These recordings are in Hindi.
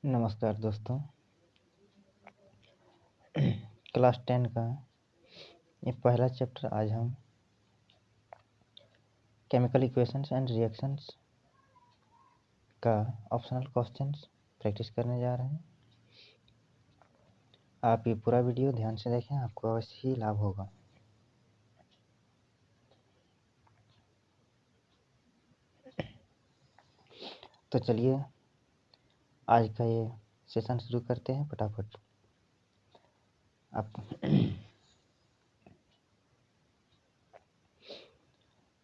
नमस्कार दोस्तों। क्लास 10 का ये पहला चैप्टर आज हम केमिकल इक्वेशंस एंड रिएक्शंस का ऑप्शनल क्वेश्चंस प्रैक्टिस करने जा रहे हैं। आप ये पूरा वीडियो ध्यान से देखें, आपको अवश्य ही लाभ होगा। तो चलिए आज का ये सेशन शुरू करते हैं फटाफट। आप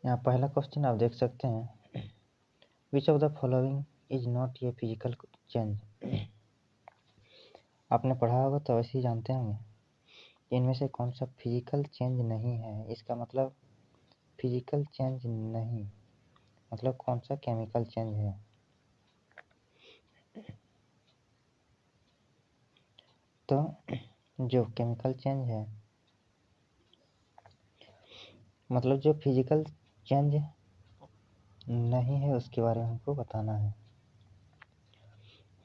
यहाँ पहला क्वेश्चन आप देख सकते हैं, which of the following is not a physical change. आपने पढ़ा होगा तो अवश्य ही जानते होंगे इनमें से कौन सा फिजिकल चेंज नहीं है। इसका मतलब फिजिकल चेंज नहीं मतलब कौन सा केमिकल चेंज है। तो जो केमिकल चेंज है मतलब जो फिजिकल चेंज नहीं है उसके बारे में हमको बताना है।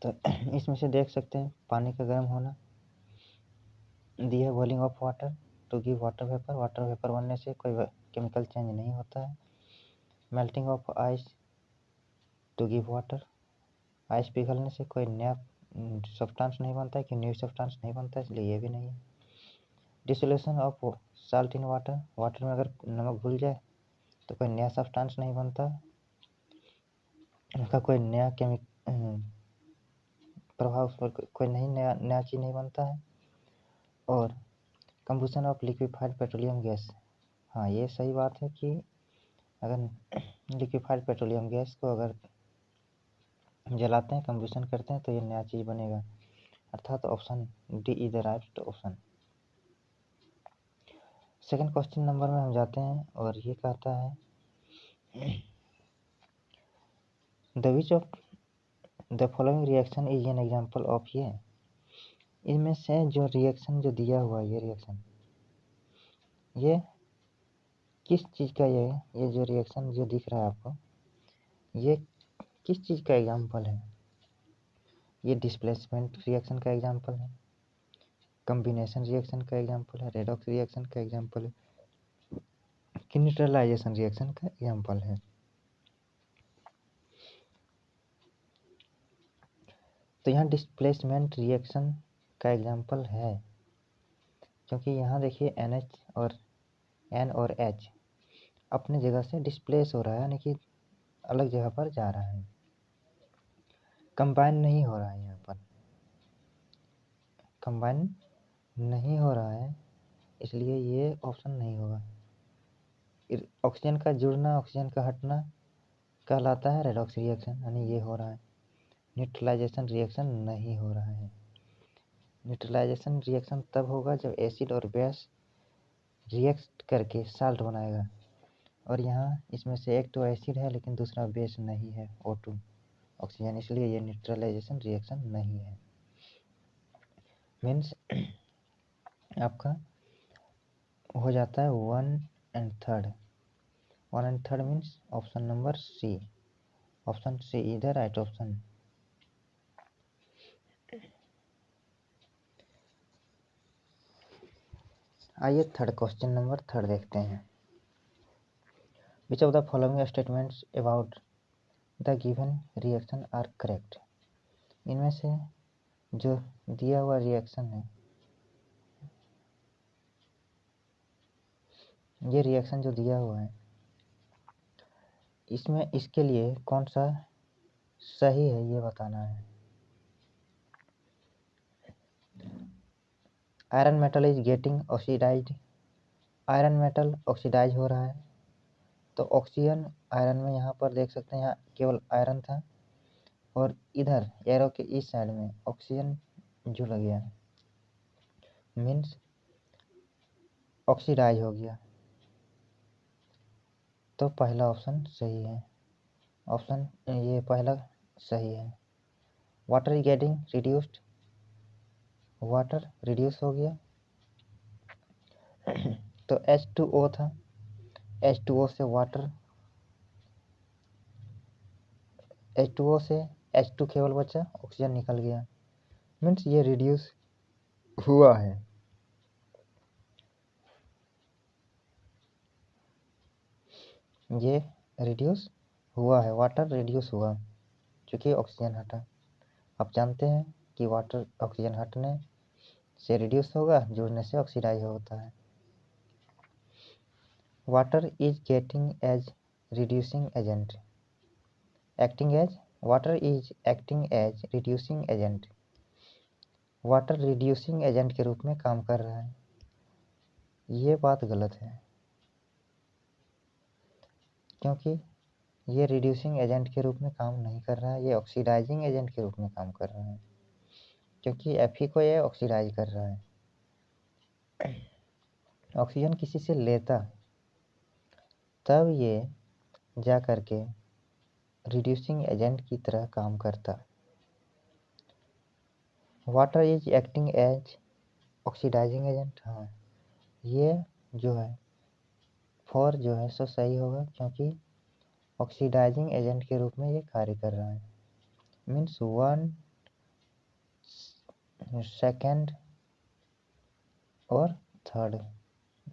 तो इसमें से देख सकते हैं पानी का गर्म होना, दिया है boiling of water to give water vapour. Water vapour बनने से कोई केमिकल चेंज नहीं होता है। Melting of ice to give water, ice पिघलने से कोई नया सब्सटेंस नहीं बनता है कि न्यू सब्सटेंस नहीं बनता है, इसलिए ये भी नहीं है। Dissolution of salt in water, water में अगर नमक घुल जाए तो कोई नया सब्सटेंस नहीं बनता, उसका कोई नया प्रभाव उस पर कोई नहीं नया चीज़ नहीं बनता है। और कंबुशन ऑफ लिक्विफाइड पेट्रोलियम गैस, हाँ ये सही बात है कि अगर लिक्विफाइड पेट्रोलियम गैस को अगर जलाते हैं, कंबुशन करते हैं तो ये नया चीज़ बनेगा, अर्थात option D is the right option. Second question number में हम जाते हैं और ये कहता है the which of the following reaction is an example of ये। इनमें से जो रिएक्शन जो दिया हुआ है, ये रिएक्शन ये किस चीज़ का ये जो रिएक्शन जो दिख रहा है आपको, ये किस चीज़ का एग्जाम्पल है। ये डिस्प्लेसमेंट रिएक्शन का एग्जाम्पल है, कम्बिनेशन रिएक्शन का एग्जाम्पल है, रेडॉक्स रिएक्शन का एग्जाम्पल है कि न्यूट्रलाइजेशन रिएक्शन का एग्जाम्पल है। तो यहाँ डिस्प्लेसमेंट रिएक्शन का एग्जाम्पल है, क्योंकि यहाँ देखिए NH और N और H अपने जगह से डिस्प्लेस हो रहा है, यानी कि अलग जगह पर जा रहा है, कंबाइन नहीं हो रहा है। यहाँ पर कंबाइन नहीं हो रहा है, इसलिए ये ऑप्शन नहीं होगा। ऑक्सीजन का जुड़ना, ऑक्सीजन का हटना कहलाता है रेडॉक्स रिएक्शन, यानी ये हो रहा है। न्यूट्रलाइजेशन रिएक्शन नहीं हो रहा है। न्यूट्रलाइजेशन रिएक्शन तब होगा जब एसिड और बेस रिएक्ट करके साल्ट बनाएगा, और यहाँ इसमें से एक तो एसिड है लेकिन दूसरा बेस नहीं है, O2 ऑक्सीजन, इसलिए ये न्यूट्रलाइजेशन रिएक्शन नहीं है। मीन्स आपका हो जाता है 1 and 3rd। 1 and 3rd means option number C, option C is the right option. आइए थर्ड क्वेश्चन नंबर 3rd देखते हैं। Which of the following statements about the given reaction are correct. इनमें से जो दिया हुआ रिएक्शन है, ये रिएक्शन जो दिया हुआ है इसमें इसके लिए कौन सा सही है ये बताना है। Iron metal is getting oxidised, iron metal oxidise हो रहा है, तो ऑक्सीजन आयरन में यहाँ पर देख सकते हैं, यहाँ केवल आयरन था और इधर एरो के इस साइड में ऑक्सीजन जुड़ गया, मीन्स ऑक्सीडाइज हो गया, तो पहला ऑप्शन सही है। ऑप्शन ये पहला सही है। Water is getting reduced, water reduce हो गया, तो H2O था, H2O से वाटर, H2O से H2 केवल बचा, ऑक्सीजन निकल गया, मीन्स ये रिड्यूस हुआ है। ये रिड्यूस हुआ है, वाटर रिड्यूस हुआ क्योंकि ऑक्सीजन हटा। आप जानते हैं कि वाटर ऑक्सीजन हटने से रिड्यूस होगा, जुड़ने से ऑक्सीडाइज होता है। Water is getting as reducing agent, acting as, water is acting as reducing agent, water reducing agent के रूप में काम कर रहा है। ये बात गलत है, क्योंकि ये रिड्यूसिंग एजेंट के रूप में काम नहीं कर रहा है, ये ऑक्सीडाइजिंग एजेंट के रूप में काम कर रहा है, क्योंकि Fe को ये ऑक्सीडाइज कर रहा है। ऑक्सीजन किसी से लेता तब ये जा करके रिड्यूसिंग एजेंट की तरह काम करता। Water is acting as oxidising agent, हाँ ये जो है फॉर जो है सो सही होगा, क्योंकि ऑक्सीडाइजिंग एजेंट के रूप में ये कार्य कर रहा है। मीन्स 1 सेकेंड और 3rd,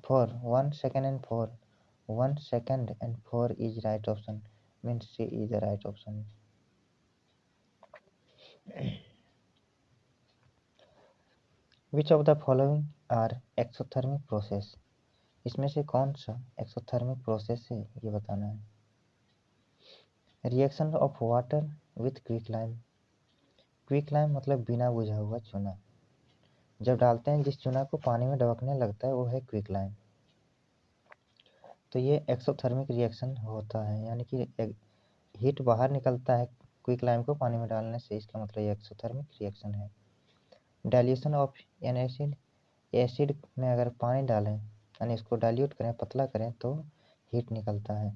4, 1 second and 4, 1 second and 4 is right option, means C is the right option. Which of the following are exothermic process? इसमें से कौन सा एक्सोथर्मिक प्रोसेस है ये बताना है। Reaction of water with quicklime, quicklime मतलब बिना बुझा हुआ चूना, जब डालते हैं जिस चूना को पानी में ढबकने लगता है वो है क्विकलाइम। तो ये एक्सोथर्मिक रिएक्शन होता है, यानी कि हीट बाहर निकलता है क्विकलाइम को पानी में डालने से, इसका मतलब ये एक्सोथर्मिक रिएक्शन है। Dilution of N acid, acid में अगर पानी डालें यानी इसको डाइल्यूट करें, पतला करें तो हीट निकलता है,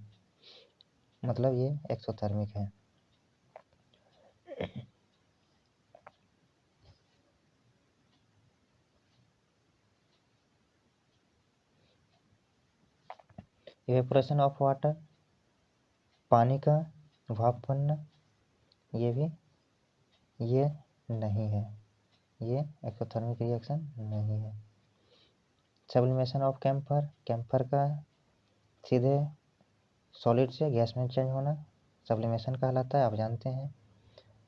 मतलब ये एक्सोथर्मिक है। इवेपोरेशन ऑफ वाटर, पानी का भाप बनना, ये नहीं है, ये एक्सोथर्मिक रिएक्शन नहीं है। सब्लिमेशन ऑफ कैम्फर, कैम्फर का सीधे सॉलिड से गैस में चेंज होना सब्लिमेशन कहलाता है, आप जानते हैं,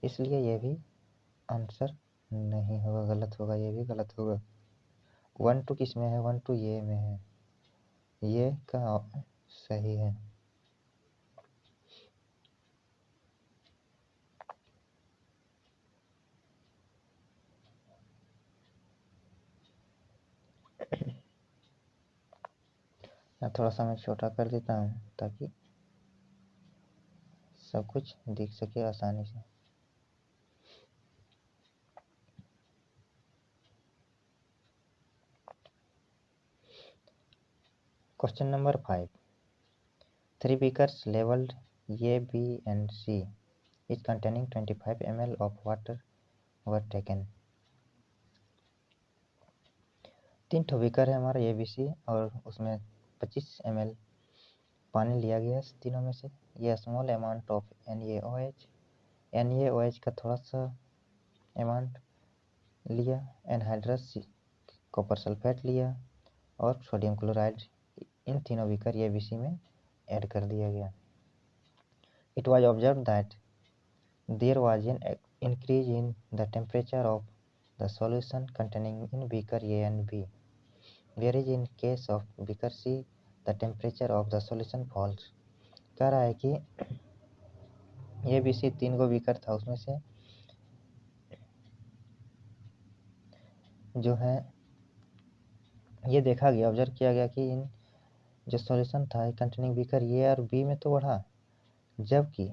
इसलिए ये भी आंसर नहीं होगा, गलत होगा, ये भी गलत होगा। 1 2 किस में है, 1 2 ये में है, ये का सही है। मैं थोड़ा सा मैं छोटा कर देता हूँ ताकि सब कुछ दिख सके आसानी से। Question number 5, 3 beakers labeled A, B and C each containing 25 ml of water were taken। 3 ठो बीकर है हमारा ABC और उसमें 25 ml पानी लिया गया तीनों में से। ये स्मॉल अमाउंट ऑफ NaOH का थोड़ा सा अमाउंट लिया, एनहाइड्रस कॉपर सल्फेट लिया और सोडियम क्लोराइड, इन तीनों बीकर ABC में ऐड कर दिया गया। It was observed that there was an increase in the temperature of the solution containing in beaker A and B, whereas in case of beaker C the temperature of the solution falls। कह रहा है कि ABC 3 को बीकर था, उसमें से जो है ये देखा गया, ऑब्जर्व किया गया कि इन जो सॉल्यूशन था कंटेनिंग बीकर ए और बी में तो बढ़ा, जबकि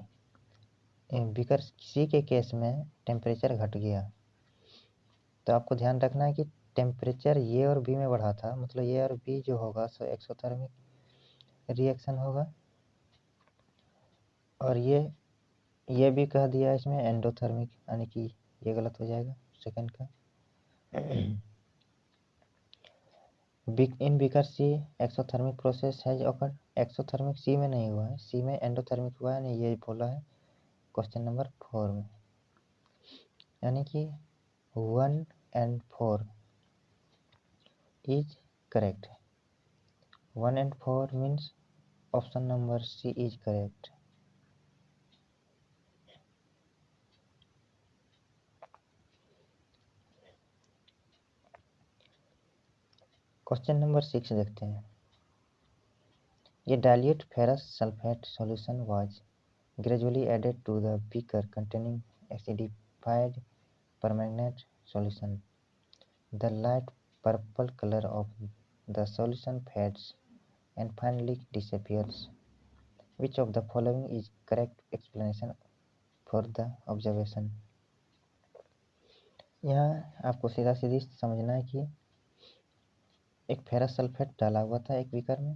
बीकर सी के केस में टेम्परेचर घट गया। तो आपको ध्यान रखना है कि टेम्परेचर ए और बी में बढ़ा था, मतलब ए और बी जो होगा सो एक्सोथर्मिक रिएक्शन होगा, और ये भी कह दिया इसमें एंडोथर्मिक, यानी कि ये गलत हो जाएगा सेकंड का। In beaker C exothermic process है जो अकर एक्सोथर्मिक सी में नहीं हुआ है, सी में एंडोथर्मिक हुआ है, नहीं ये बोला है क्वेश्चन नंबर 4 में। यानी कि 1 and 4 is correct. 1 and 4 means option number C is correct. Question number 6 देखते हैं। ये dilute ferrous sulfate solution was gradually added to the beaker containing acidified permanganate solution. The light purple color of the solution fades and finally disappears. Which of the following is correct explanation for the observation? यहाँ आपको सीधा सीधी समझना है कि एक फेरस सल्फेट डाला हुआ था एक बीकर में।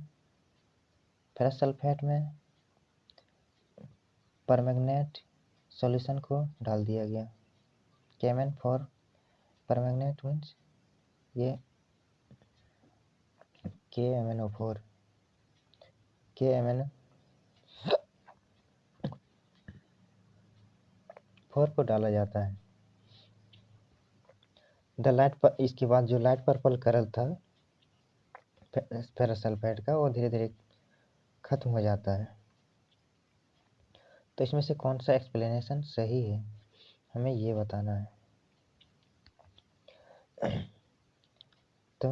फेरस सल्फेट में परमैंगनेट सॉल्यूशन को डाल दिया गया। केमन फॉर परमैंगनेट मीन्स ये KMnO4 को डाला जाता है। द लाइट पर इसके बाद जो लाइट पर्पल कलर था फेरस सल्फेट का वो धीरे धीरे खत्म हो जाता है। तो इसमें से कौन सा एक्सप्लेनेशन सही है हमें ये बताना है। तो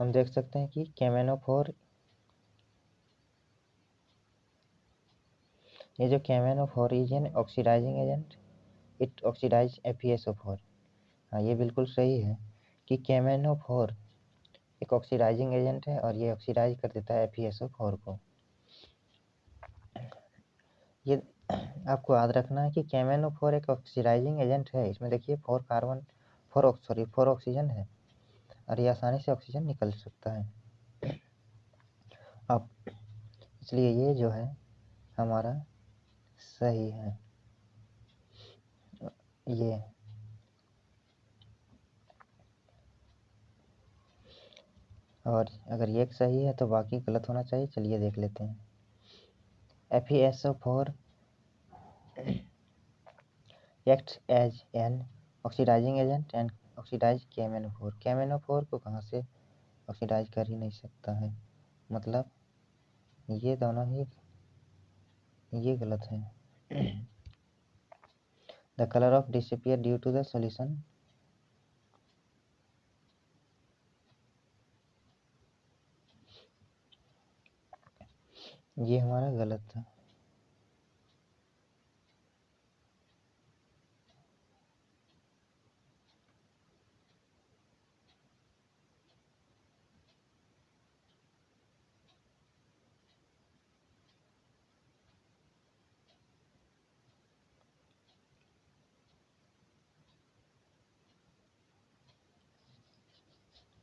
हम देख सकते हैं कि KMnO4 ये जो KMnO4 is an oxidising agent, it oxidise FeSO4। हाँ ये बिल्कुल सही है कि KMnO4 एक ऑक्सीडाइजिंग एजेंट है और ये ऑक्सीडाइज कर देता है FeSO4 को। ये आपको याद रखना है कि KMnO4 एक ऑक्सीडाइजिंग एजेंट है। इसमें देखिए 4 ऑक्सीजन है और ये आसानी से ऑक्सीजन निकल सकता है। अब इसलिए ये जो है हमारा सही है ये। और अगर ये सही है तो बाकी गलत होना चाहिए। चलिए देख लेते हैं। FeSO4 acts as an oxidizing agent and oxidize KMnO4। KMnO4 को कहाँ से ऑक्सीडाइज कर ही नहीं सकता है, मतलब ये दोनों ही ये गलत है। The colour of disappear due to the solution, ये हमारा गलत था।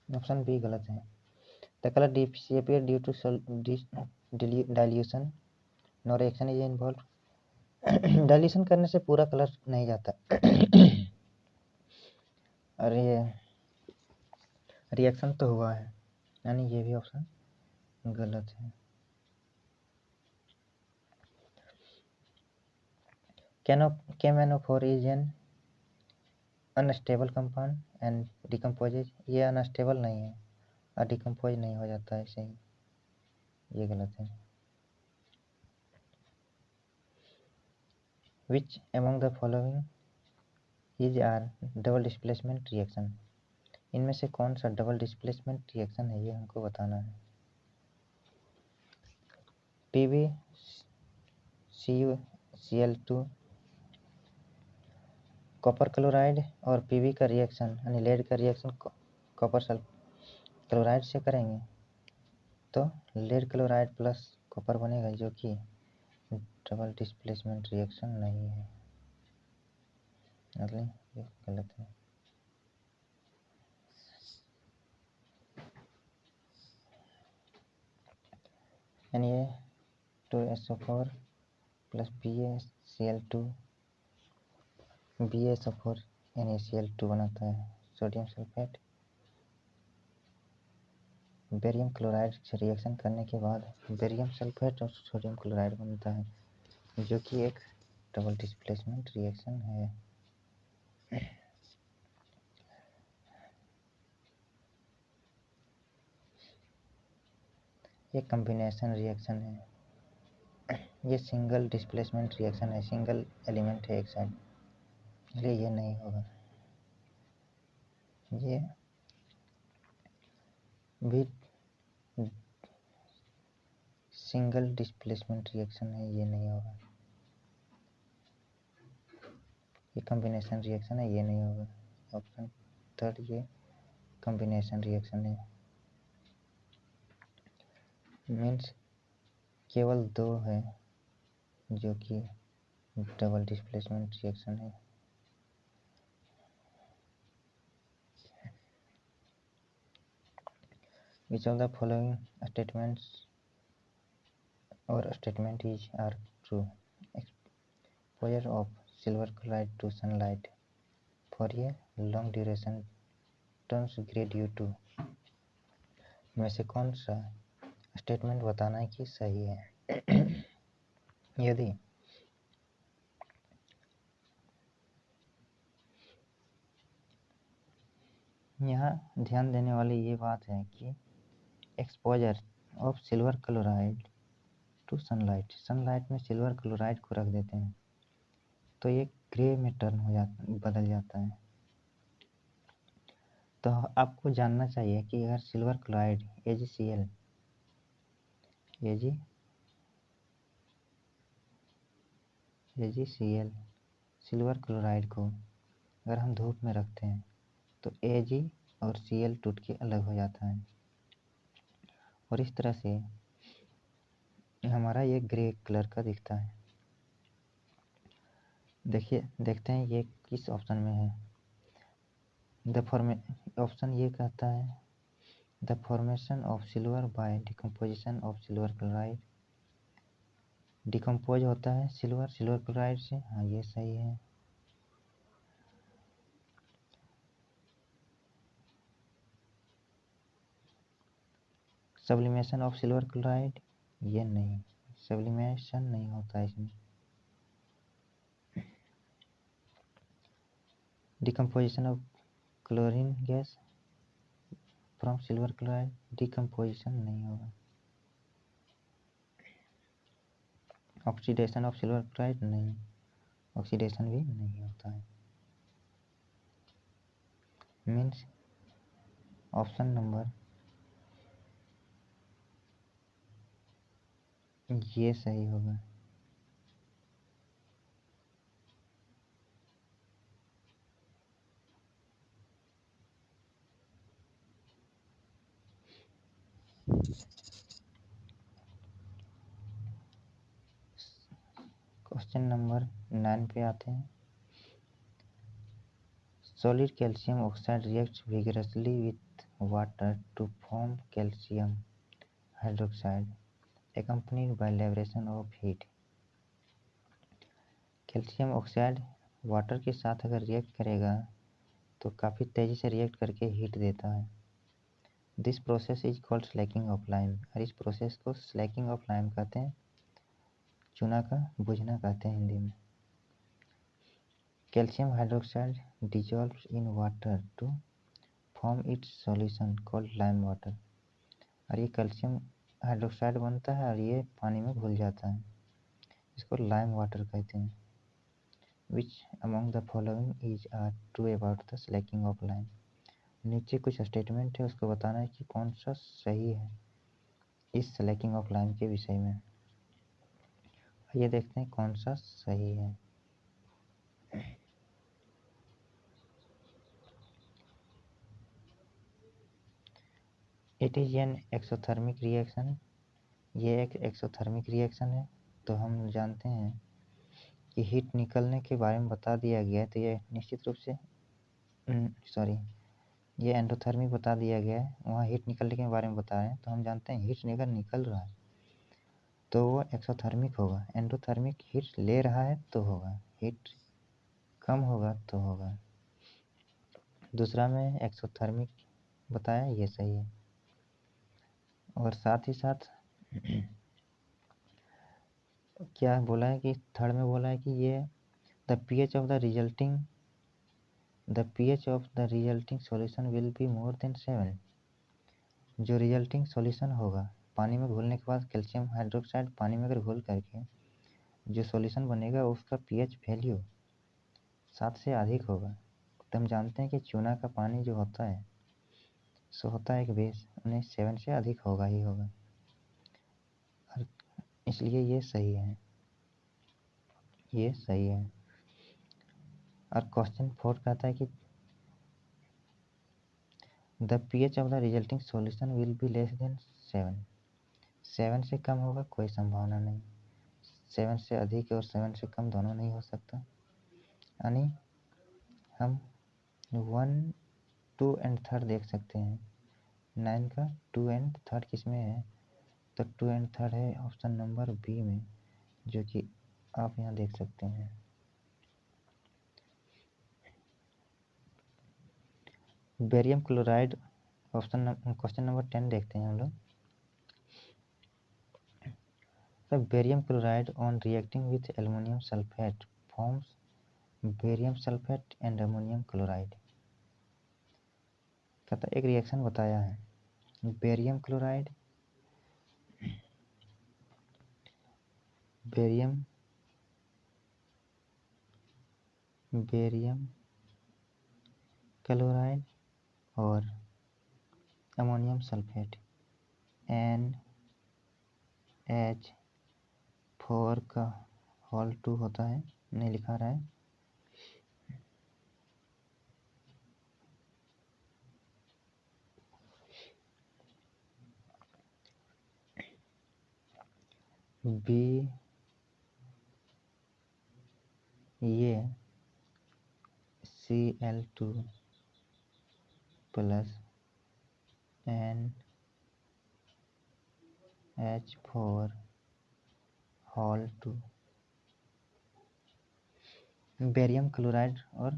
ऑप्शन बी गलत है। The colour disappear due to dilution, no reaction is involve. Dilution करने से पूरा कलर नहीं जाता। और ये रिएक्शन तो हुआ है, यानी ये भी ऑप्शन गलत है। KMnO4 is N unstable compound and decomposes, ये अनस्टेबल नहीं है और डिकम्पोज नहीं हो जाता है, ऐसे ही ये गलत है। Which among the following is are double displacement reaction, इनमें से कौन सा डबल डिस्प्लेसमेंट रिएक्शन है ये हमको बताना है। PbCuCl2 कॉपर क्लोराइड और Pb का रिएक्शन यानी लेड का रिएक्शन कॉपर क्लोराइड से करेंगे तो लेड क्लोराइड प्लस कॉपर बनेगा, जो कि डबल डिस्प्लेसमेंट रिएक्शन नहीं है, मतलब ये गलत है। यानी ये 2SO4 plus BaCl2 BaSO4 NaCl2 बनाता है सोडियम सल्फेट। बेरियम क्लोराइड से रिएक्शन करने के बाद बेरियम सल्फेट और सोडियम क्लोराइड बनता है, जो कि एक डबल डिस्प्लेसमेंट रिएक्शन है। ये कॉम्बिनेशन रिएक्शन है। ये सिंगल डिस्प्लेसमेंट रिएक्शन है, सिंगल एलिमेंट है एक साइड, इसलिए ये नहीं होगा। ये भी सिंगल डिस्प्लेसमेंट रिएक्शन है, ये नहीं होगा। ये कॉम्बिनेशन रिएक्शन है, ये नहीं होगा। ऑप्शन थर्ड ये कॉम्बिनेशन रिएक्शन है। मीन्स केवल दो है जो कि डबल डिस्प्लेसमेंट रिएक्शन है। Which of the following statements or statement is are true? Exposure of silver chloride to sunlight for a long duration turns grey due to, में से कौन सा स्टेटमेंट बताना है कि सही है? यदि यहाँ ध्यान देने वाली ये बात है कि exposure of silver chloride to sunlight, sunlight में सिल्वर क्लोराइड को रख देते हैं तो ये ग्रे में टर्न हो बदल जाता है। तो आपको जानना चाहिए कि अगर silver chloride AgCl silver chloride को अगर हम धूप में रखते हैं तो Ag और Cl टूट के अलग हो जाता है और इस तरह से हमारा ये ग्रे कलर का दिखता है। देखते हैं ये किस ऑप्शन में है। ऑप्शन ये कहता है the formation of silver by decomposition of silver chloride, decompose होता है सिल्वर क्लोराइड से। हाँ, ये सही है। सब्लिमेशन ऑफ सिल्वर क्लोराइड, ये नहीं, सब्लिमेशन नहीं होता इसमें। Decomposition of chlorine gas from silver chloride, decomposition नहीं होगा। ऑक्सीडेशन ऑफ सिल्वर क्लोराइड, नहीं, ऑक्सीडेशन भी नहीं होता है। मीन्स ऑप्शन नंबर ये सही होगा। क्वेश्चन नंबर 9 पे आते हैं। Solid calcium oxide reacts vigorously with water to form calcium hydroxide accompanied by liberation of heat। Calcium oxide water के साथ अगर रिएक्ट करेगा तो काफ़ी तेज़ी से रिएक्ट करके हीट देता है। This process is called Slaking of lime, और इस प्रोसेस को स्लैकिंग ऑफ लाइम कहते हैं, चूना का बुझना कहते हैं हिंदी में। Calcium hydroxide dissolves in water to form its solution called lime water, और ये कैल्शियम हाइड्रोक्साइड बनता है और ये पानी में घुल जाता है, इसको लाइम वाटर कहते हैं। Which among the following is true about the slacking of lime? नीचे कुछ स्टेटमेंट है, उसको बताना है कि कौन सा सही है इस स्लैकिंग ऑफ लाइम के विषय में। ये देखते हैं कौन सा सही है। It is an exothermic reaction, ये एक एक्सोथर्मिक रिएक्शन है। तो हम जानते हैं कि हीट निकलने के बारे में बता दिया गया है, तो ये निश्चित रूप से ये एंडोथर्मिक बता दिया गया है, वहाँ हीट निकलने के बारे में बताया है। तो हम जानते हैं हीट अगर निकल रहा है तो वो एक्सोथर्मिक होगा। एंडोथर्मिक हीट ले रहा है तो होगा, हीट कम होगा तो होगा। दूसरा में एक्सोथर्मिक बताया, ये सही है। और साथ ही साथ क्या बोला है कि थर्ड में बोला है कि ये the pH of the resulting solution will be more than 7। जो रिजल्टिंग सॉल्यूशन होगा पानी में घुलने के बाद कैल्शियम हाइड्रोक्साइड पानी में अगर घुल करके जो सॉल्यूशन बनेगा उसका पीएच वैल्यू 7 से अधिक होगा। तो हम जानते हैं कि चूना का पानी जो होता है सो होता है एक बेस, उन्हें 7 से अधिक होगा ही होगा, और इसलिए ये सही है, ये सही है। और क्वेश्चन 4 कहता है कि the pH of the resulting solution will be less than 7। 7 से कम होगा कोई संभावना नहीं, 7 से अधिक और 7 से कम दोनों नहीं हो सकता। यानी हम 1, 2 एंड 3 देख सकते हैं। 9 का 2 एंड 3 किस में है, तो 2 एंड 3 है ऑप्शन नंबर बी में, जो कि आप यहाँ देख सकते हैं। बेरियम क्लोराइड क्वेश्चन नंबर 10 देखते हैं हम लोग। तो barium chloride on reacting with aluminium sulphate forms barium sulphate and ammonium chloride. कहता एक रिएक्शन बताया है, बेरियम क्लोराइड बेरियम क्लोराइड और अमोनियम सल्फेट NH4 का होल 2 होता है, नहीं लिखा रहा है। बी ये Cl2 plus NH4 whole 2 barium chloride और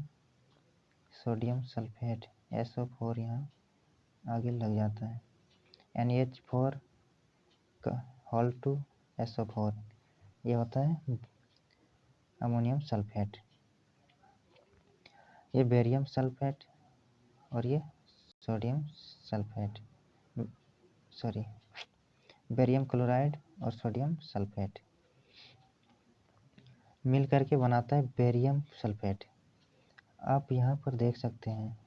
सोडियम सल्फेट SO4 यहाँ आगे लग जाता है, NH4 का होल 2 SO4 ये होता है अमोनियम सल्फेट। ये बेरियम सल्फेट और ये sodium sulphate, sorry barium chloride और सोडियम सल्फेट मिल करके बनाता है बेरियम सल्फेट। आप यहाँ पर देख सकते हैं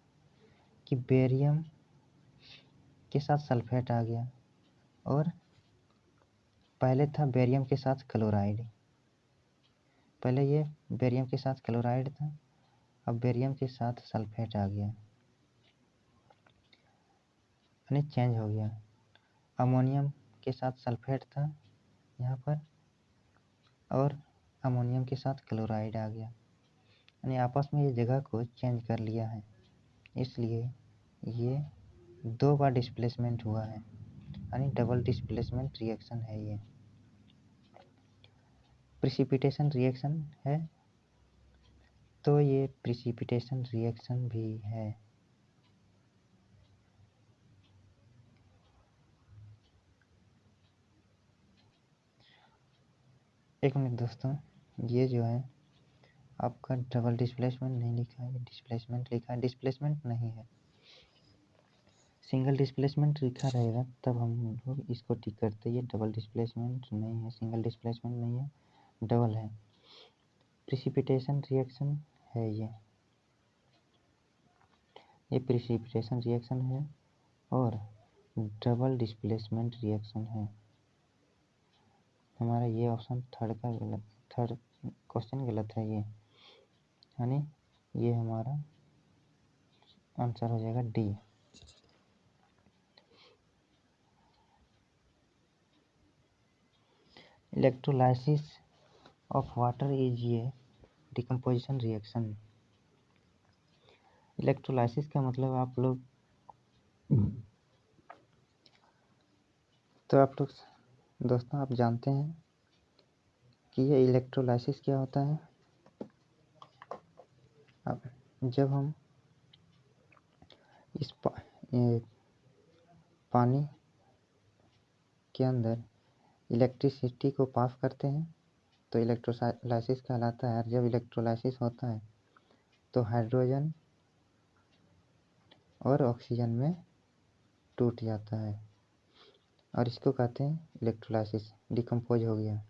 कि बेरियम के साथ सल्फेट आ गया और पहले था बेरियम के साथ क्लोराइड, पहले ये बेरियम के साथ क्लोराइड था, अब बेरियम के साथ सल्फेट आ गया, यानी चेंज हो गया। अमोनियम के साथ सल्फेट था यहाँ पर और अमोनियम के साथ क्लोराइड आ गया, यानी आपस में ये जगह को चेंज कर लिया है, इसलिए ये 2 बार डिस्प्लेसमेंट हुआ है, यानी डबल डिस्प्लेसमेंट रिएक्शन है। ये प्रिसिपिटेशन रिएक्शन है, तो ये प्रिसिपिटेशन रिएक्शन भी है। एक मिनट दोस्तों, ये जो है आपका डबल डिस्प्लेसमेंट नहीं लिखा है, डिस्प्लेसमेंट लिखा है, डिस्प्लेसमेंट नहीं है, सिंगल डिस्प्लेसमेंट लिखा रहेगा तब हम लोग इसको टिक करते। ये डबल डिस्प्लेसमेंट नहीं है, सिंगल डिस्प्लेसमेंट नहीं है, डबल है, प्रिसिपिटेशन रिएक्शन है। ये प्रिसिपिटेशन रिएक्शन है और डबल डिस्प्लेसमेंट रिएक्शन है। हमारा ये ऑप्शन थर्ड क्वेश्चन गलत है, ये यानी ये हमारा आंसर हो जाएगा D. Electrolysis of water is ये डिकम्पोजिशन रिएक्शन। इलेक्ट्रोलाइसिस का मतलब आप लोग दोस्तों आप जानते हैं कि ये इलेक्ट्रोलाइसिस क्या होता है। अब जब हम इस पानी के अंदर इलेक्ट्रिसिटी को पास करते हैं तो इलेक्ट्रोलाइसिस कहलाता है। और जब इलेक्ट्रोलाइसिस होता है तो हाइड्रोजन और ऑक्सीजन में टूट जाता है और इसको कहते हैं इलेक्ट्रोलाइसिस, डिकम्पोज हो गया।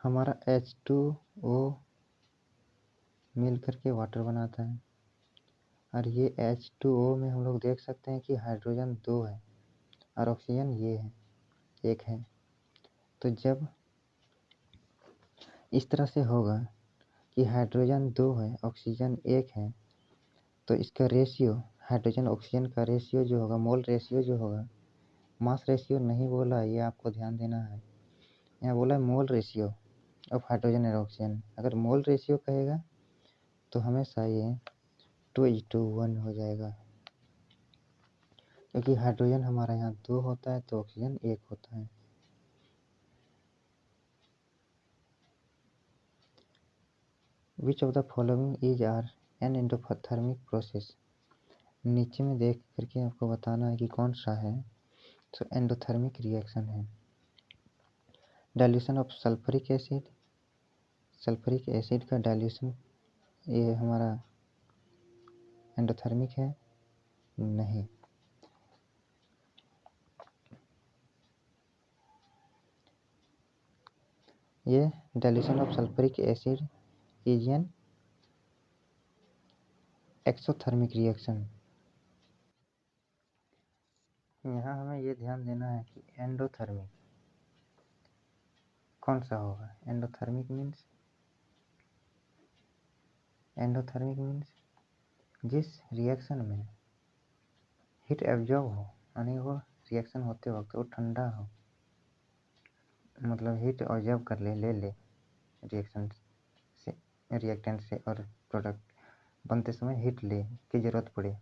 हमारा H2O मिल करके वाटर बनाता है और ये H2O में हम लोग देख सकते हैं कि हाइड्रोजन 2 है और ऑक्सीजन ये है 1 है। तो जब इस तरह से होगा कि हाइड्रोजन 2 है ऑक्सीजन 1 है तो इसका रेशियो, हाइड्रोजन ऑक्सीजन का रेशियो जो होगा, मोल रेशियो जो होगा, मास रेशियो नहीं बोला, ये आपको ध्यान देना है। यहाँ बोला मोल रेशियो ऑफ हाइड्रोजन और ऑक्सीजन। अगर मोल रेशियो कहेगा तो हमेशा ये 2:1 हो जाएगा, क्योंकि हाइड्रोजन हमारा यहाँ 2 होता है तो ऑक्सीजन 1 होता है। Which of the following is are an endothermic process. नीचे में देख करके आपको बताना है कि कौन सा है। तो एंडोथर्मिक रिएक्शन है dilution of sulphuric acid, sulphuric acid का डाइल्यूशन, ये हमारा एंडोथर्मिक है नहीं। ये dilution of sulphuric acid is an exothermic reaction. यहाँ हमें ये ध्यान देना है कि एंडोथर्मिक कौन सा होगा। एंडोथर्मिक मीन्स जिस रिएक्शन में हीट एब्जॉर्ब हो, यानी वो रिएक्शन होते वक्त वो ठंडा हो, मतलब हीट ऑब्जर्व कर ले रिएक्शन से, रिएक्टेंट से, और प्रोडक्ट बनते समय हीट ले की ज़रूरत पड़े।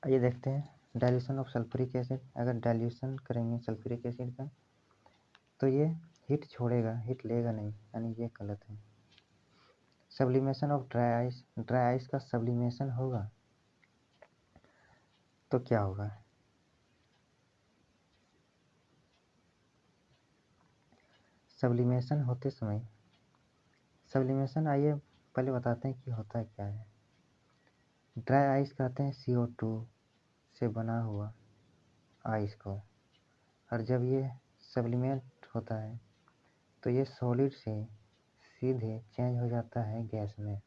आइए देखते हैं डाइल्यूशन ऑफ सल्फ्यूरिक एसिड। अगर डाइल्यूशन करेंगे सल्फ्यूरिक एसिड का तो ये हीट छोड़ेगा, हीट लेगा नहीं, यानी ये गलत है। Sublimation of dry ice, dry ice का सब्लिमेशन होगा तो क्या होगा। सब्लिमेशन होते समय, सब्लिमेशन आइए पहले बताते हैं कि होता क्या है। ड्राई आइस कहते हैं CO2 से बना हुआ आइस को, और जब ये सब्लिमेट होता है तो ये सॉलिड से सीधे चेंज हो जाता है गैस में,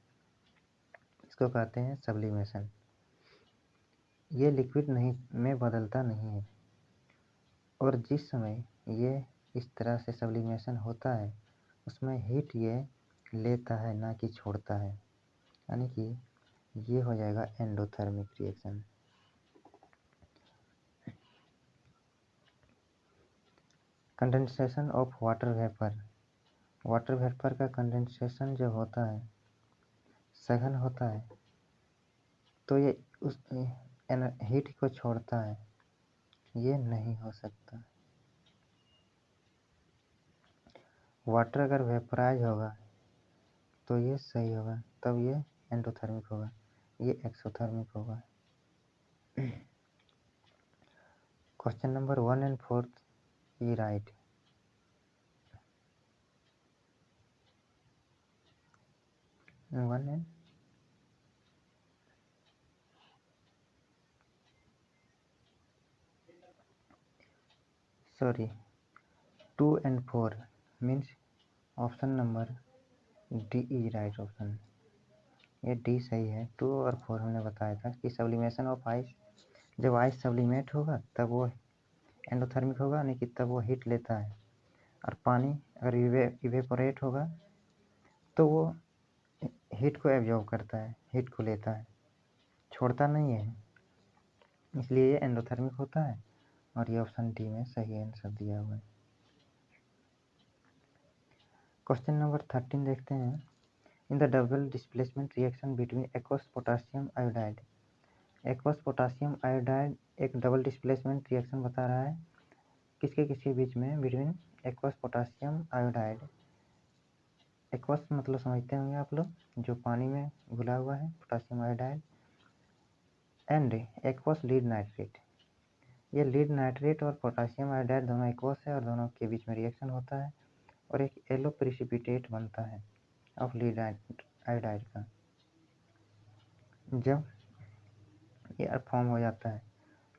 इसको कहते हैं सब्लिमेशन। ये लिक्विड नहीं में बदलता नहीं है, और जिस समय ये इस तरह से सब्लिमेशन होता है उसमें हीट ये लेता है ना कि छोड़ता है, यानी कि ये हो जाएगा endothermic reaction. Condensation of water vapour, water vapour का कंडेंसेशन जब होता है, सघन होता है, तो ये उस हीट को छोड़ता है, ये नहीं हो सकता। वाटर अगर वेपराइज होगा तो ये सही होगा, तब ये एंडोथर्मिक होगा, ये एक्सोथर्मिक होगा। क्वेश्चन नंबर 1 and 4 ये right. Sorry 2 and 4 means option number D is right option, ये डी सही है। 2 और 4 हमने बताया था कि सब्लिमेशन ऑफ आइस, जब आइस सब्लिमेट होगा तब वो एंडोथर्मिक होगा, यानी कि तब वो हीट लेता है, और पानी अगर इवेपोरेट होगा तो वो हीट को एब्जॉर्ब करता है, हीट को लेता है, छोड़ता नहीं है, इसलिए ये एंडोथर्मिक होता है, और ये ऑप्शन डी में सही आंसर दिया हुआ है। क्वेश्चन नंबर 13 देखते हैं। In the double displacement reaction between aqueous potassium iodide, aqueous potassium iodide एक डबल डिस्प्लेसमेंट रिएक्शन बता रहा है किसके किसके बीच में, between aqueous potassium iodide. Aqueous मतलब समझते होंगे आप लोग, जो पानी में घुला हुआ है, potassium iodide, and aqueous lead nitrate, ये लीड नाइट्रेट और पोटासियम आयोडाइड दोनों एक्वस है और दोनों के बीच में रिएक्शन होता है और एक येलो प्रिसिपिटेट बनता है ऑफ लीड आयोडाइड का। जब ये फॉर्म हो जाता है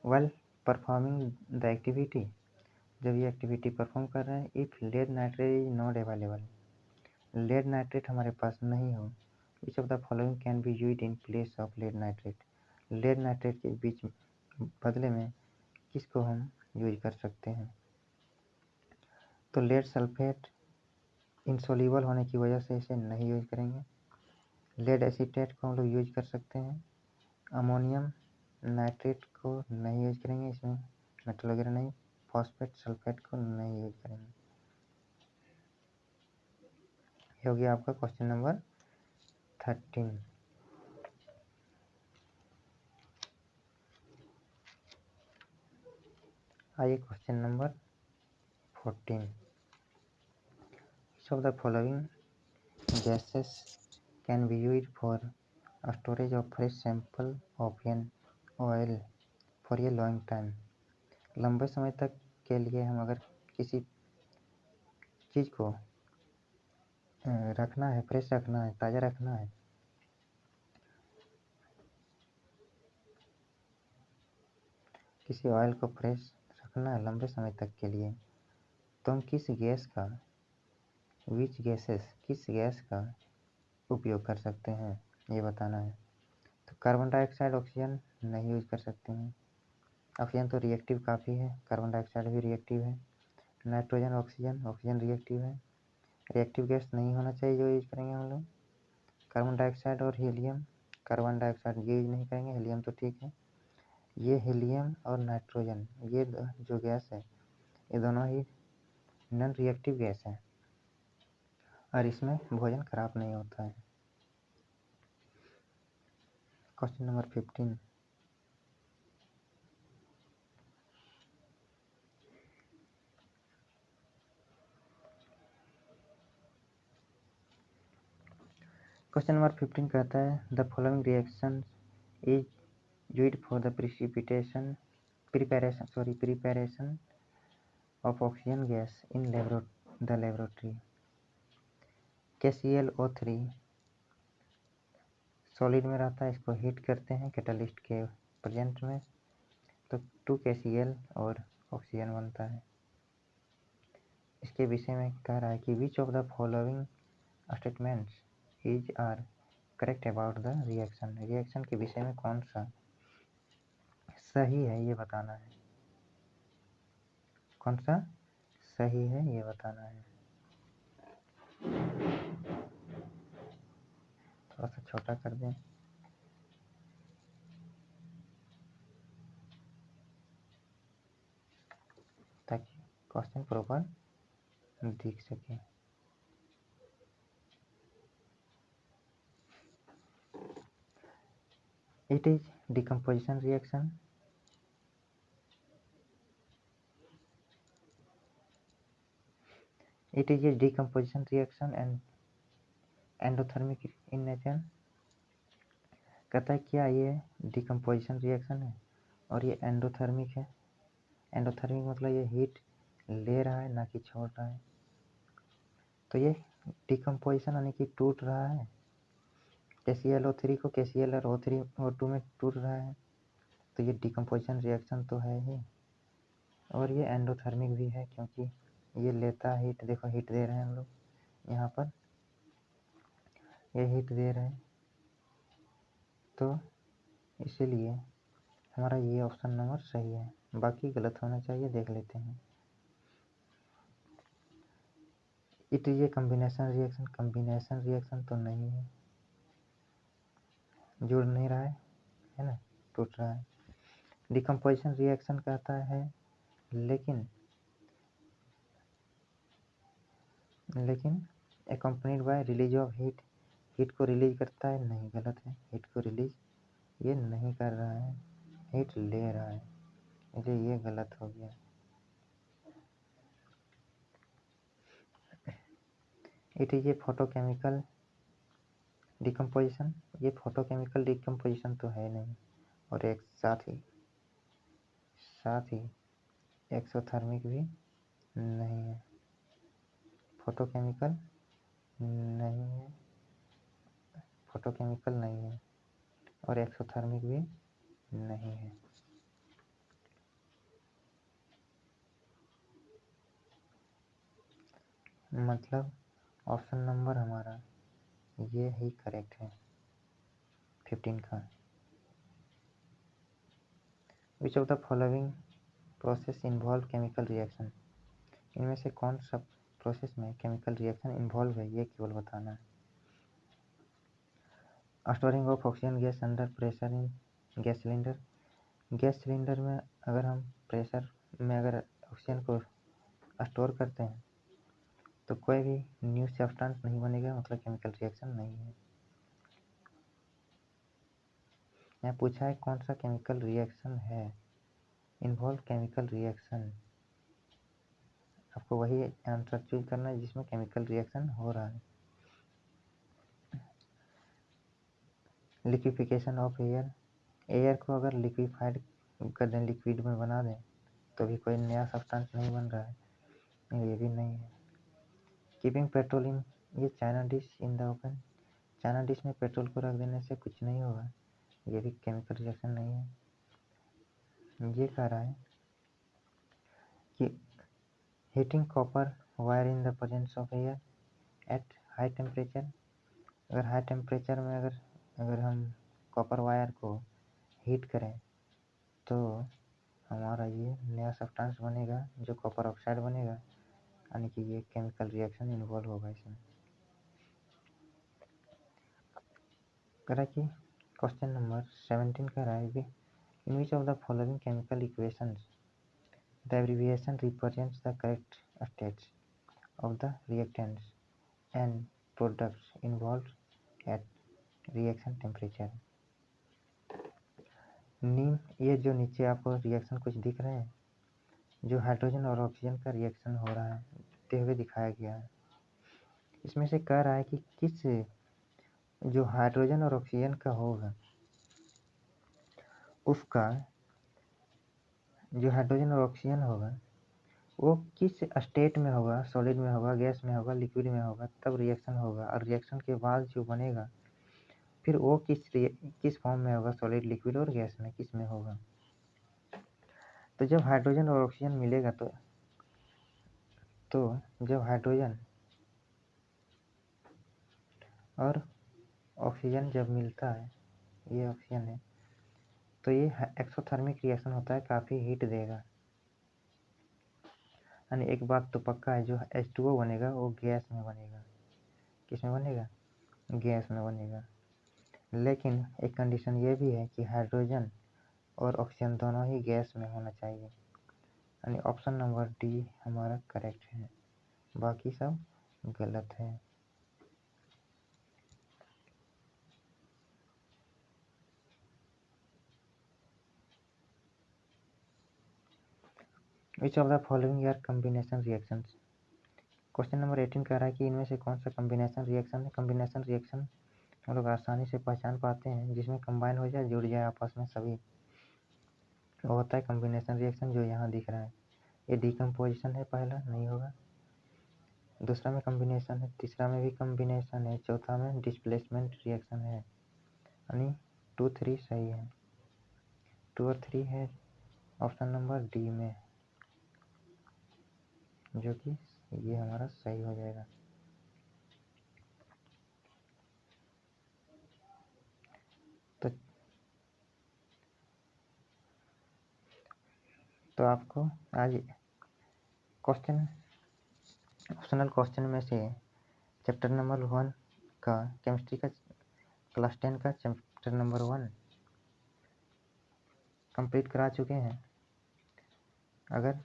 वेल परफॉर्मिंग द एक्टिविटी, जब ये एक्टिविटी परफॉर्म कर रहे हैं, if lead nitrate is not available, lead nitrate हमारे पास नहीं हो, which of the following can be used in place of lead nitrate, lead nitrate के बीच बदले में किसको हम यूज कर सकते हैं। तो लेड सल्फेट इंसोल्यूबल होने की वजह से इसे नहीं यूज करेंगे। लेड एसीटेट को हम लोग यूज कर सकते हैं। अमोनियम नाइट्रेट को नहीं यूज करेंगे, इसमें मेटल वगैरह नहीं। फॉस्फेट सल्फेट को नहीं यूज करेंगे। ये हो गया आपका क्वेश्चन नंबर 13। आइए question number 14। Which of the following gases can be used for storage of fresh sample of an oil for a long time? लंबे समय तक के लिए हम अगर किसी चीज़ को रखना है, फ्रेश रखना है, ताज़ा रखना है, किसी ऑयल को फ्रेश रखना है लंबे समय तक के लिए, तो हम किस गैस का किस गैस का उपयोग कर सकते हैं, ये बताना है। तो कार्बन डाइऑक्साइड ऑक्सीजन नहीं यूज कर सकते हैं। ऑक्सीजन तो रिएक्टिव काफ़ी है, कार्बन डाइऑक्साइड भी रिएक्टिव है। नाइट्रोजन ऑक्सीजन रिएक्टिव है। रिएक्टिव गैस नहीं होना चाहिए जो यूज करेंगे हम लोग। कार्बन डाइऑक्साइड और हीलियम, कार्बन डाइऑक्साइड ये यूज नहीं करेंगे, हीलियम तो ठीक है। ये हीलियम और नाइट्रोजन ये जो गैस है ये दोनों ही नॉन रिएक्टिव गैस है और इसमें भोजन खराब नहीं होता है। Question number 15। क्वेश्चन नंबर 15 कहता है the following reaction is used for the preparation of oxygen gas in the laboratory. KClO3 solid में रहता है, इसको हीट करते हैं कैटलिस्ट के प्रेजेंट में, तो 2KCl और ऑक्सीजन बनता है। इसके विषय में कह रहा है कि which of the following statements is are correct about the reaction, reaction के विषय में कौन सा सही है ये बताना है, कौन सा सही है ये बताना है। थोड़ा सा छोटा कर दें ताकि क्वेश्चन प्रॉपर दिख सके। It is decomposition reaction. It is a decomposition reaction and endothermic in nature. कहता है क्या ये डिकम्पोजिशन रिएक्शन है और ये एंडोथर्मिक है। एंडोथर्मिक मतलब ये हीट ले रहा है ना कि छोड़ रहा है। तो ये डिकम्पोजिशन यानी कि टूट रहा है। KClO3 को KClO2 में टूट रहा है, तो ये डिकम्पोजिशन रिएक्शन तो है ही। और ये एंडोथर्मिक भी है क्योंकि ये लेता है हीट। देखो हीट दे रहे हैं हम लोग यहाँ पर, ये हीट दे रहे हैं, तो इसीलिए हमारा ये ऑप्शन नंबर सही है। बाकी गलत होना चाहिए, देख लेते हैं। It is a combination reaction, combination reaction तो नहीं है, जुड़ नहीं रहा है ना, टूट रहा है। डिकम्पोजिशन रिएक्शन कहता है लेकिन accompanied by release of heat, heat को रिलीज करता है, नहीं गलत है, हीट को रिलीज ये नहीं कर रहा है, हीट ले रहा है, इसलिए ये गलत हो गया। It is a photochemical decomposition, ये फोटोकेमिकल डिकम्पोजिशन तो है नहीं, और एक साथ ही साथ ही एक्सोथर्मिक भी नहीं है, फोटोकेमिकल नहीं है, फोटोकेमिकल नहीं है और एक्सोथर्मिक भी नहीं है। मतलब ऑप्शन नंबर हमारा ये ही करेक्ट है 15 का। विच of the following process involve chemical reaction, इनमें से कौन सा प्रोसेस में केमिकल रिएक्शन इन्वॉल्व है ये केवल बताना है। Storing of oxygen gas under pressure in gas cylinder, gas cylinder में अगर हम प्रेशर में अगर ऑक्सीजन को स्टोर करते हैं तो कोई भी न्यू सब्सटेंस नहीं बनेगा, मतलब केमिकल रिएक्शन नहीं है। यहाँ पूछा है कौन सा केमिकल रिएक्शन है इन्वॉल्व केमिकल रिएक्शन, आपको वही आंसर चूज करना है जिसमें केमिकल रिएक्शन हो रहा है। लिक्विफिकेशन ऑफ एयर, एयर को अगर लिक्विफाइड कर दें, लिक्विड में बना दें तो भी कोई नया सब्सटेंस नहीं बन रहा है, ये भी नहीं है। कीपिंग पेट्रोल इन, ये China dish in the open, China dish में पेट्रोल को रख देने से कुछ नहीं होगा, ये भी केमिकल रिएक्शन नहीं है। ये कह रहा है कि heating copper wire in the presence of air at high temperature, अगर हाई टेम्परेचर में अगर हम कॉपर वायर को हीट करें तो हमारा ये नया सब्सटेंस बनेगा जो कॉपर ऑक्साइड बनेगा, यानी कि ये केमिकल रिएक्शन इन्वॉल्व होगा इसमें। कह रहा है कि क्वेश्चन नंबर 17 कह रहा है in which of the following chemical equations the abbreviation represents the correct states of the reactants and products involved at reaction temperature. नीम, ये जो नीचे आपको रिएक्शन कुछ दिख रहे हैं जो हाइड्रोजन और ऑक्सीजन का रिएक्शन हो रहा है देते हुए दिखाया गया है, इसमें से कह रहा है कि किस जो हाइड्रोजन और ऑक्सीजन का होगा उसका जो हाइड्रोजन और ऑक्सीजन होगा वो किस स्टेट में होगा, सॉलिड में होगा, गैस में होगा, लिक्विड में होगा, तब रिएक्शन होगा, और रिएक्शन के बाद जो बनेगा फिर वो किस फॉर्म में होगा, सॉलिड, लिक्विड और गैस में किस में होगा। तो जब हाइड्रोजन और ऑक्सीजन मिलेगा तो जब हाइड्रोजन और ऑक्सीजन जब मिलता है, ये ऑक्सीजन है, तो ये एक्सोथर्मिक रिएक्शन होता है, काफ़ी हीट देगा। यानी एक बात तो पक्का है, जो H2O बनेगा वो गैस में बनेगा। किस में बनेगा? गैस में बनेगा। लेकिन एक कंडीशन ये भी है कि हाइड्रोजन और ऑक्सीजन दोनों ही गैस में होना चाहिए, यानी ऑप्शन नंबर डी हमारा करेक्ट है, बाकी सब गलत है। Which of the following are combination reactions, question number 18 कह रहा है कि इनमें से कौन सा कम्बिनेशन रिएक्शन है। कम्बिनेशन रिएक्शन हम लोग आसानी से पहचान पाते हैं जिसमें कंबाइन हो जाए, जुड़ जाए आपस में सभी, वो होता है कम्बिनेशन रिएक्शन जो यहाँ दिख रहा है। ये डिकम्पोजिशन है, पहला नहीं होगा, दूसरा में कम्बिनेशन है, तीसरा में भी कम्बिनेशन है, चौथा में डिस्प्लेसमेंट रिएक्शन है, यानी 2, 3 सही है, 2 और 3 है ऑप्शन नंबर डी में, जो कि ये हमारा सही हो जाएगा। तो आपको आज क्वेश्चन ऑप्शनल क्वेश्चन में से चैप्टर नंबर 1 का केमिस्ट्री का क्लास 10 का चैप्टर नंबर 1 कंप्लीट करा चुके हैं। अगर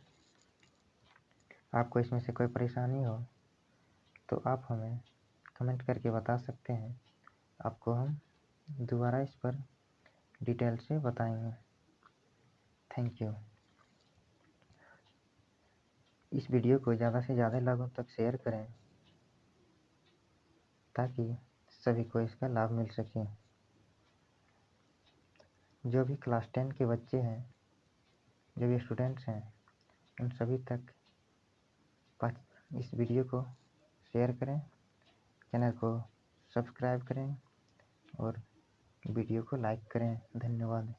आपको इसमें से कोई परेशानी हो तो आप हमें कमेंट करके बता सकते हैं, आपको हम दोबारा इस पर डिटेल से बताएंगे। Thank you. इस वीडियो को ज़्यादा से ज़्यादा लोगों तक शेयर करें ताकि सभी को इसका लाभ मिल सके। जो भी क्लास 10 के बच्चे हैं जो भी स्टूडेंट्स हैं उन सभी तक इस वीडियो को शेयर करें, चैनल को सब्सक्राइब करें और वीडियो को लाइक करें। धन्यवाद।